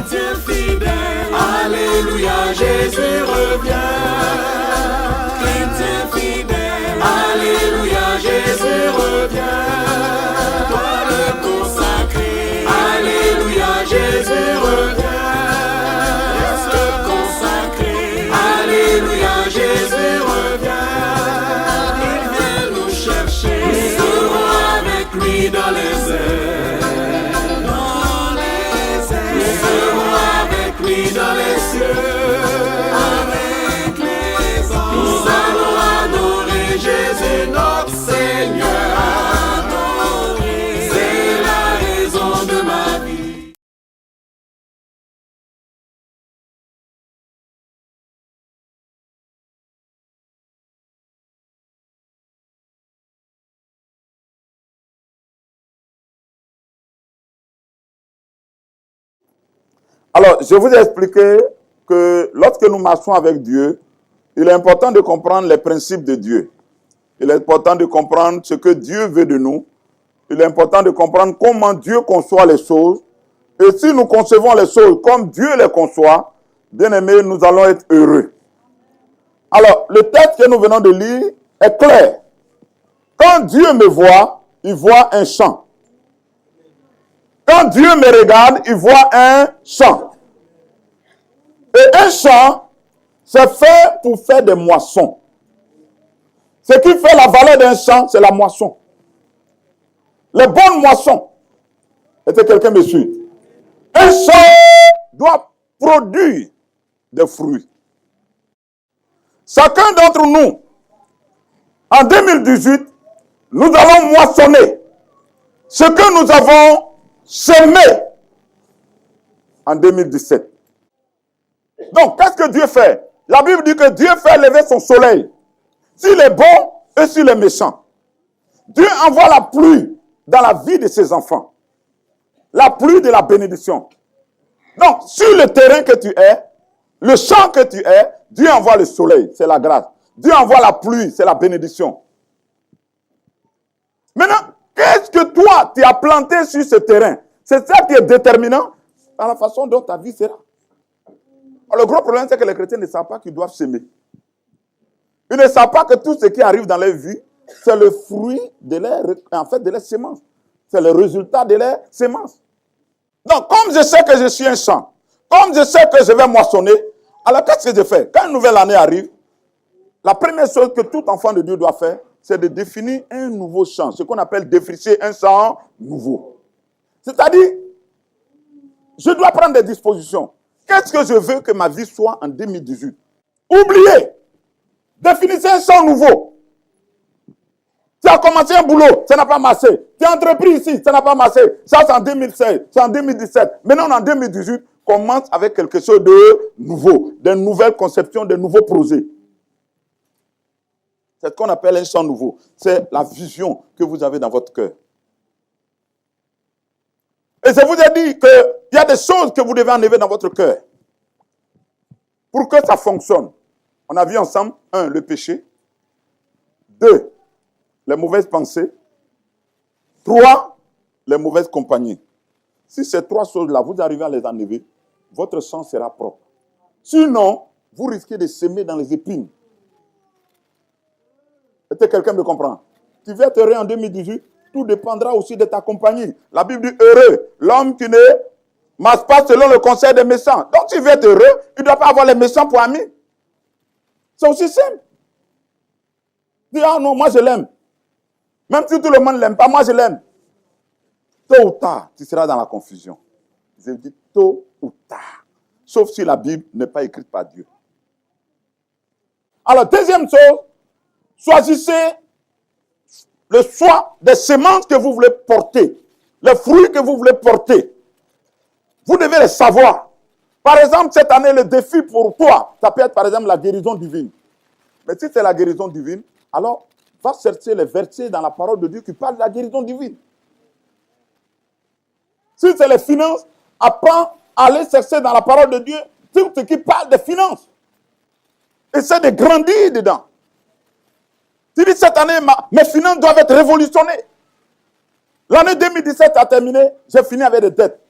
chrétien fidèle. Alléluia, Jésus revient. Chrétien fidèle. Alléluia, Jésus revient. Toi le consacré. Alléluia, Jésus revient. Reste consacré. Alléluia, Jésus revient. Il vient nous chercher. Nous serons avec lui dans les airs. Dans les airs. Nous serons avec lui dans les cieux. Avec les anges. Nous allons adorer Jésus notre Seigneur. Adorer. C'est la raison de ma vie. Alors, je vous ai expliqué que lorsque nous marchons avec Dieu, il est important de comprendre les principes de Dieu. Il est important de comprendre ce que Dieu veut de nous. Il est important de comprendre comment Dieu conçoit les choses. Et si nous concevons les choses comme Dieu les conçoit, bien aimés, nous allons être heureux. Alors, le texte que nous venons de lire est clair. Quand Dieu me voit, il voit un champ. Quand Dieu me regarde, il voit un champ. Et un champ, c'est fait pour faire des moissons. Ce qui fait la valeur d'un champ, c'est la moisson. Les bonnes moissons. Est-ce que quelqu'un me suit? Un champ doit produire des fruits. Chacun d'entre nous, en 2018, nous allons moissonner ce que nous avons semé en 2017. Donc, qu'est-ce que Dieu fait? La Bible dit que Dieu fait lever son soleil sur les bons et sur les méchants. Dieu envoie la pluie dans la vie de ses enfants. La pluie de la bénédiction. Donc, sur le terrain que tu es, le champ que tu es, Dieu envoie le soleil, c'est la grâce. Dieu envoie la pluie, c'est la bénédiction. Maintenant, qu'est-ce que toi, tu as planté sur ce terrain? C'est ça qui est déterminant dans la façon dont ta vie sera. Alors, le gros problème, c'est que les chrétiens ne savent pas qu'ils doivent s'aimer. Ils ne savent pas que tout ce qui arrive dans leur vie, c'est le fruit de leur sémence. C'est le résultat de leur sémence. Donc, comme je sais que je suis un champ, comme je sais que je vais moissonner, alors qu'est-ce que je fais? Quand une nouvelle année arrive, la première chose que tout enfant de Dieu doit faire, c'est de définir un nouveau champ, ce qu'on appelle défricher un champ nouveau. C'est-à-dire, je dois prendre des dispositions. Qu'est-ce que je veux que ma vie soit en 2018? Oubliez. Définissez un champ nouveau. Tu as commencé un boulot, ça n'a pas marché. Tu es entrepris ici, ça n'a pas marché. Ça, c'est en 2016, c'est en 2017. Maintenant, en 2018, commence avec quelque chose de nouveau, de nouvelles conceptions, de nouveaux projets. C'est ce qu'on appelle un champ nouveau. C'est la vision que vous avez dans votre cœur. Et je vous ai dit qu'il y a des choses que vous devez enlever dans votre cœur pour que ça fonctionne. On a vu ensemble, 1, le péché. 2, les mauvaises pensées. 3, les mauvaises compagnies. Si ces 3 choses-là, vous arrivez à les enlever, votre sang sera propre. Sinon, vous risquez de s'aimer dans les épines. Est-ce que quelqu'un me comprend? Tu vas être heureux en 2018, tout dépendra aussi de ta compagnie. La Bible dit heureux, l'homme qui ne marche pas selon le conseil des méchants. Donc, tu veux être heureux, tu ne dois pas avoir les méchants pour amis. C'est aussi simple. Dis, ah non, moi je l'aime. Même si tout le monde ne l'aime pas, moi je l'aime. Tôt ou tard, tu seras dans la confusion. Je dis tôt ou tard. Sauf si la Bible n'est pas écrite par Dieu. Alors, deuxième chose, choisissez le choix des semences que vous voulez porter, les fruits que vous voulez porter. Vous devez les savoir. Par exemple, cette année, le défi pour toi, ça peut être par exemple la guérison divine. Mais si c'est la guérison divine, alors va chercher les versets dans la parole de Dieu qui parlent de la guérison divine. Si c'est les finances, apprends à aller chercher dans la parole de Dieu tout ce qui parle des finances. Essaie de grandir dedans. Tu dis, cette année, mes finances doivent être révolutionnées. L'année 2017 a terminé, j'ai fini avec des dettes.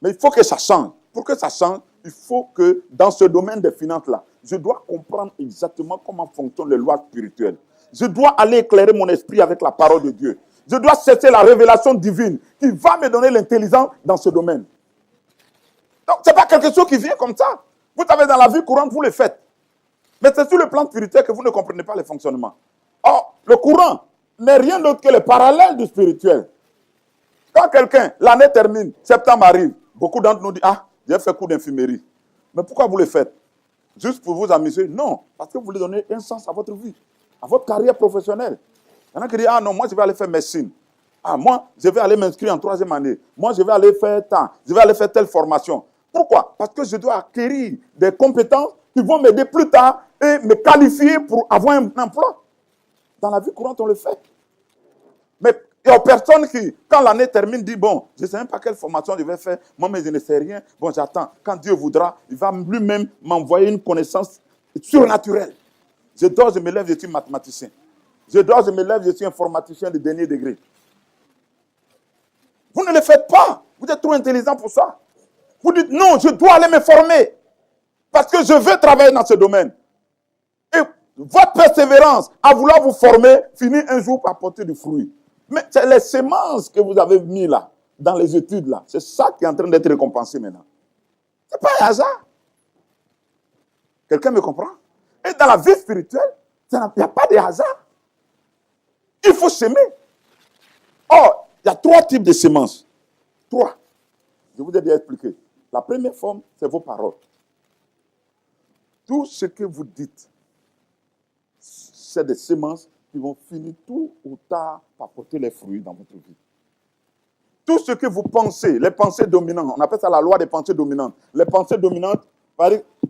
Mais il faut que ça change. Pour que ça change, il faut que dans ce domaine des finances-là, je dois comprendre exactement comment fonctionnent les lois spirituelles. Je dois aller éclairer mon esprit avec la parole de Dieu. Je dois chercher la révélation divine qui va me donner l'intelligence dans ce domaine. Donc, ce n'est pas quelque chose qui vient comme ça. Vous savez, dans la vie courante, vous le faites. Mais c'est sur le plan spirituel que vous ne comprenez pas le fonctionnement. Or, le courant n'est rien d'autre que le parallèle du spirituel. Quand quelqu'un, l'année termine, septembre arrive, beaucoup d'entre nous disent, ah, j'ai fait cours d'infirmerie. Mais pourquoi vous le faites? Juste pour vous amuser? Non, parce que vous voulez donner un sens à votre vie, à votre carrière professionnelle. Il y en a qui disent, ah non, moi je vais aller faire médecine. Ah, moi, je vais aller m'inscrire en 3e année. Moi, je vais aller faire tant. Je vais aller faire telle formation. Pourquoi? Parce que je dois acquérir des compétences qui vont m'aider plus tard et me qualifier pour avoir un emploi. Dans la vie courante, on le fait. Mais il y a personne qui, quand l'année termine, dit, bon, je ne sais même pas quelle formation je vais faire. Moi, mais je ne sais rien. Bon, j'attends. Quand Dieu voudra, il va lui-même m'envoyer une connaissance surnaturelle. Je dors, je me lève, je suis mathématicien. Je dors, je me lève, je suis informaticien de dernier degré. Vous ne le faites pas. Vous êtes trop intelligent pour ça. Vous dites, non, je dois aller me former. Parce que je veux travailler dans ce domaine. Et votre persévérance à vouloir vous former finit un jour par porter du fruit. Mais c'est les semences que vous avez mis là, dans les études là. C'est ça qui est en train d'être récompensé maintenant. Ce n'est pas un hasard. Quelqu'un me comprend? Et dans la vie spirituelle, il n'y a pas de hasard. Il faut s'aimer. Or, il y a 3 types de semences. 3. Je vous ai déjà expliqué. La première forme, c'est vos paroles. Tout ce que vous dites, c'est des semences qui vont finir tôt ou tard par porter les fruits dans votre vie. Tout ce que vous pensez, les pensées dominantes, on appelle ça la loi des pensées dominantes. Les pensées dominantes,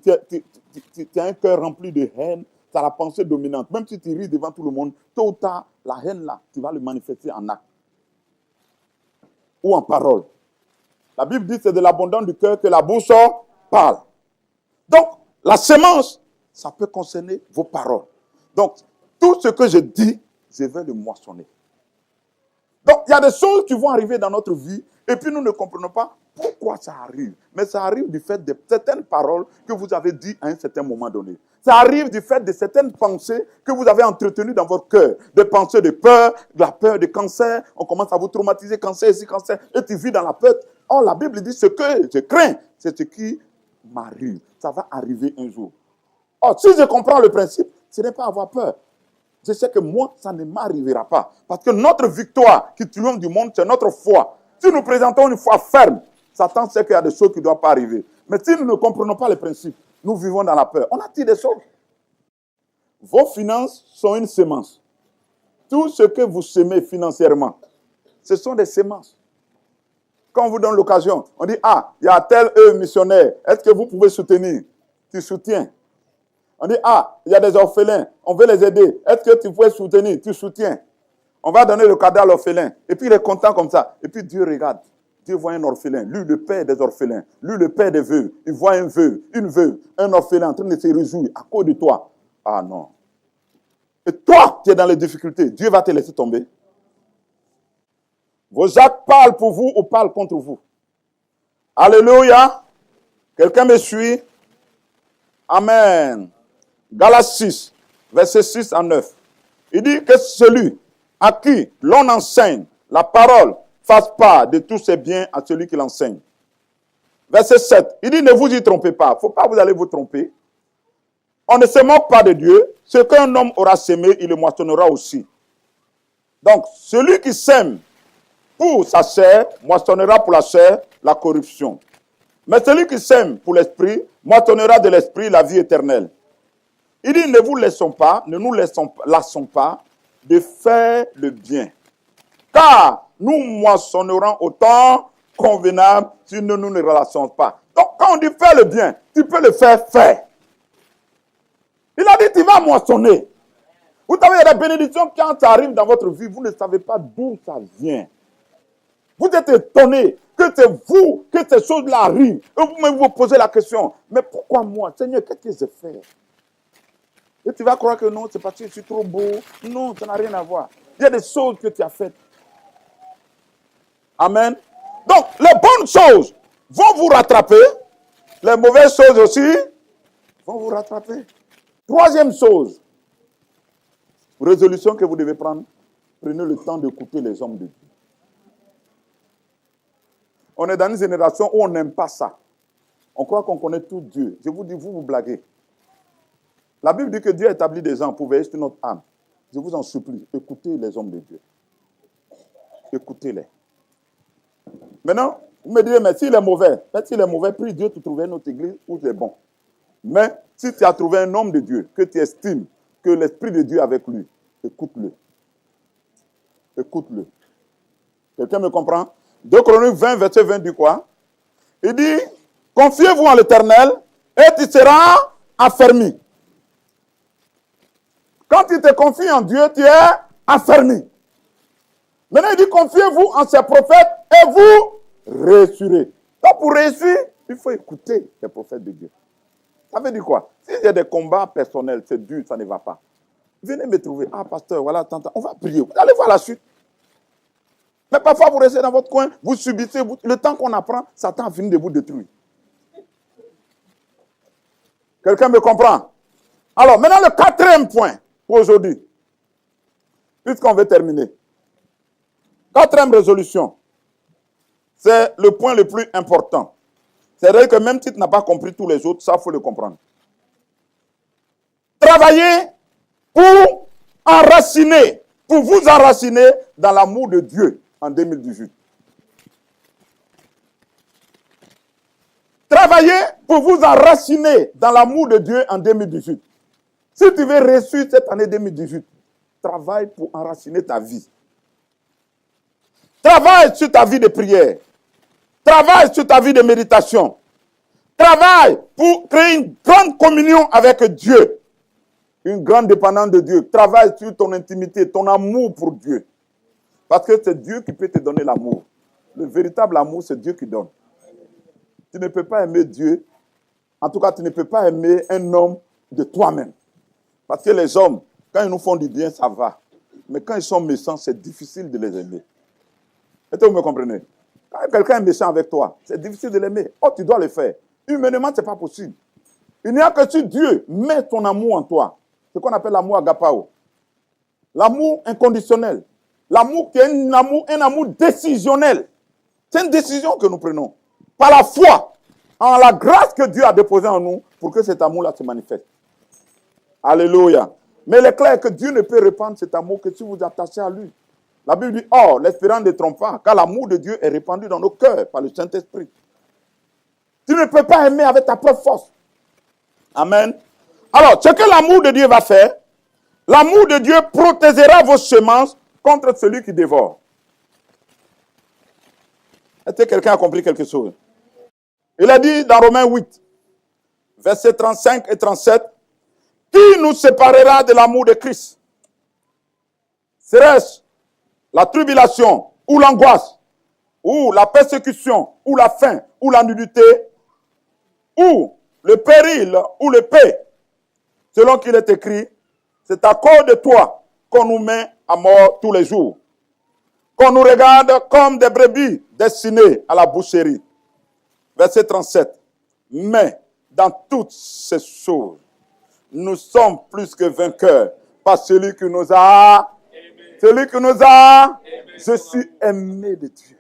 tu as un cœur rempli de haine, tu as la pensée dominante. Même si tu ris devant tout le monde, tôt ou tard, la haine là, tu vas le manifester en acte ou en parole. La Bible dit que c'est de l'abondance du cœur que la bouche parle. Donc, la semence, ça peut concerner vos paroles. Donc, tout ce que je dis, je vais le moissonner. Donc, il y a des choses qui vont arriver dans notre vie et puis nous ne comprenons pas pourquoi ça arrive. Mais ça arrive du fait de certaines paroles que vous avez dites à un certain moment donné. Ça arrive du fait de certaines pensées que vous avez entretenues dans votre cœur. Des pensées de peur, de la peur de cancer. On commence à vous traumatiser, cancer ici, cancer. Et tu vis dans la peur. Or, la Bible dit, ce que je crains, c'est ce qui m'arrive. Ça va arriver un jour. Or, si je comprends le principe, ce n'est pas avoir peur. Je sais que moi, ça ne m'arrivera pas. Parce que notre victoire qui triomphe du monde, c'est notre foi. Si nous présentons une foi ferme, Satan sait qu'il y a des choses qui ne doivent pas arriver. Mais si nous ne comprenons pas les principes, nous vivons dans la peur. On attire des choses. Vos finances sont une semence. Tout ce que vous semez financièrement, ce sont des semences. Quand on vous donne l'occasion, on dit, ah, il y a tel missionnaire, est-ce que vous pouvez soutenir? Tu soutiens. On dit, ah, il y a des orphelins, on veut les aider. Est-ce que tu pouvais soutenir? Tu soutiens. On va donner le cadeau à l'orphelin. Et puis il est content comme ça. Et puis Dieu regarde. Dieu voit un orphelin. Lui, le père des orphelins. Lui, le père des veuves. Il voit un veuve, une veuve, un orphelin en train de se réjouir à cause de toi. Ah non. Et toi, tu es dans les difficultés. Dieu va te laisser tomber. Vos actes parlent pour vous ou parlent contre vous. Alléluia. Quelqu'un me suit? Amen. Galates 6, versets 6 à 9. Il dit que celui à qui l'on enseigne la parole fasse part de tous ses biens à celui qui l'enseigne. Verset 7, il dit ne vous y trompez pas. Il ne faut pas vous aller vous tromper. On ne se moque pas de Dieu. Ce qu'un homme aura semé, il le moissonnera aussi. Donc, celui qui sème pour sa chair, moissonnera pour la chair la corruption. Mais celui qui sème pour l'esprit, moissonnera de l'esprit la vie éternelle. Il dit, ne vous laissons pas, ne nous lassons pas de faire le bien. Car nous moissonnerons au temps convenable si nous ne nous relations pas. Donc, quand on dit faire le bien, tu peux le faire. Il a dit, tu vas moissonner. Vous savez, il y a des bénédictions quand ça arrive dans votre vie, vous ne savez pas d'où ça vient. Vous êtes étonné que c'est vous, que ces choses-là arrivent. Et vous-même vous posez la question, mais pourquoi moi? Seigneur, qu'est-ce que j'ai fait? Et tu vas croire que non, c'est parce que je suis trop beau. Non, ça n'a rien à voir. Il y a des choses que tu as faites. Amen. Donc, les bonnes choses vont vous rattraper. Les mauvaises choses aussi vont vous rattraper. Troisième chose, résolution que vous devez prendre, prenez le temps d'écouter les hommes de Dieu. On est dans une génération où on n'aime pas ça. On croit qu'on connaît tout Dieu. Je vous dis, vous blaguez. La Bible dit que Dieu a établi des gens pour veiller sur notre âme. Je vous en supplie, écoutez les hommes de Dieu. Écoutez-les. Maintenant, vous me direz, mais s'il est mauvais, prie Dieu de trouver notre église où c'est bon. Mais si tu as trouvé un homme de Dieu, que tu estimes que l'Esprit de Dieu est avec lui, écoute-le. Écoute-le. Quelqu'un me comprend? 2 Chroniques 20, verset 20 dit quoi? Il dit, confiez-vous en l'Éternel et tu seras affermi. Quand tu te confies en Dieu, tu es affermi. Maintenant, il dit, confiez-vous en ses prophètes et vous réussirez. Donc, pour réussir, il faut écouter les prophètes de Dieu. Ça veut dire quoi? S'il y a des combats personnels, c'est dur, ça ne va pas. Venez me trouver. Ah, pasteur, voilà, tante, on va prier. Vous allez voir la suite. Mais parfois, vous restez dans votre coin, vous subissez. Le temps qu'on apprend, Satan a fini de vous détruire. Quelqu'un me comprend? Alors, maintenant, le quatrième point pour aujourd'hui, puisqu'on veut terminer. Quatrième résolution, c'est le point le plus important. C'est-à-dire que même si tu n'as pas compris tous les autres, ça, il faut le comprendre. Travaillez pour enraciner, pour vous enraciner dans l'amour de Dieu en 2018. Travaillez pour vous enraciner dans l'amour de Dieu en 2018. Si tu veux réussir cette année 2018, travaille pour enraciner ta vie. Travaille sur ta vie de prière. Travaille sur ta vie de méditation. Travaille pour créer une grande communion avec Dieu. Une grande dépendance de Dieu. Travaille sur ton intimité, ton amour pour Dieu. Parce que c'est Dieu qui peut te donner l'amour. Le véritable amour, c'est Dieu qui donne. Tu ne peux pas aimer Dieu. En tout cas, tu ne peux pas aimer un homme de toi-même. Parce que les hommes, quand ils nous font du bien, ça va. Mais quand ils sont méchants, c'est difficile de les aimer. Est-ce que vous me comprenez? Quand quelqu'un est méchant avec toi, c'est difficile de l'aimer. Oh, tu dois le faire. Humainement, ce n'est pas possible. Il n'y a que si Dieu met ton amour en toi. Ce qu'on appelle l'amour agapao. L'amour inconditionnel. L'amour qui est un amour décisionnel. C'est une décision que nous prenons. Par la foi, en la grâce que Dieu a déposée en nous pour que cet amour-là se manifeste. Alléluia. Mais il est clair que Dieu ne peut répandre cet amour que si vous vous attachez à lui. La Bible dit, oh, l'espérance ne trompe pas, car l'amour de Dieu est répandu dans nos cœurs par le Saint-Esprit. Tu ne peux pas aimer avec ta propre force. Amen. Alors, ce que l'amour de Dieu va faire, l'amour de Dieu protégera vos semences contre celui qui dévore. Est-ce que quelqu'un a compris quelque chose? Il a dit dans Romains 8, versets 35 et 37, « Qui nous séparera de l'amour de Christ? Serait-ce la tribulation, ou l'angoisse, ou la persécution, ou la faim, ou la nudité, ou le péril, ou le paix, selon qu'il est écrit, c'est à cause de toi qu'on nous met à mort tous les jours, qu'on nous regarde comme des brebis destinées à la boucherie. » Verset 37. « Mais dans toutes ces choses, nous sommes plus que vainqueurs par celui qui nous a... Celui qui nous a... Je suis aimé de Dieu.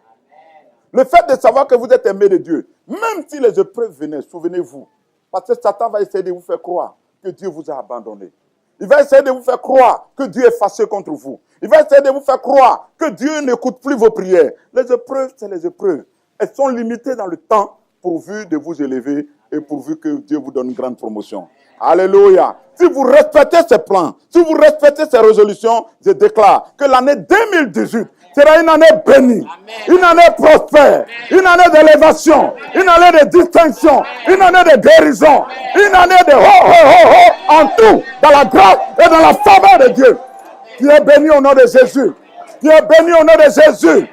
Le fait de savoir que vous êtes aimé de Dieu, même si les épreuves venaient, souvenez-vous, parce que Satan va essayer de vous faire croire que Dieu vous a abandonné. Il va essayer de vous faire croire que Dieu est fâché contre vous. Il va essayer de vous faire croire que Dieu n'écoute plus vos prières. Les épreuves, c'est les épreuves. Elles sont limitées dans le temps pourvu de vous élever et pourvu que Dieu vous donne une grande promotion. Alléluia. Si vous respectez ces plans, si vous respectez ces résolutions, je déclare que l'année 2018 sera une année bénie, une année prospère, une année d'élévation, une année de distinction, une année de guérison, une année de en tout, dans la grâce et dans la faveur de Dieu. Tu es béni au nom de Jésus. Tu es béni au nom de Jésus.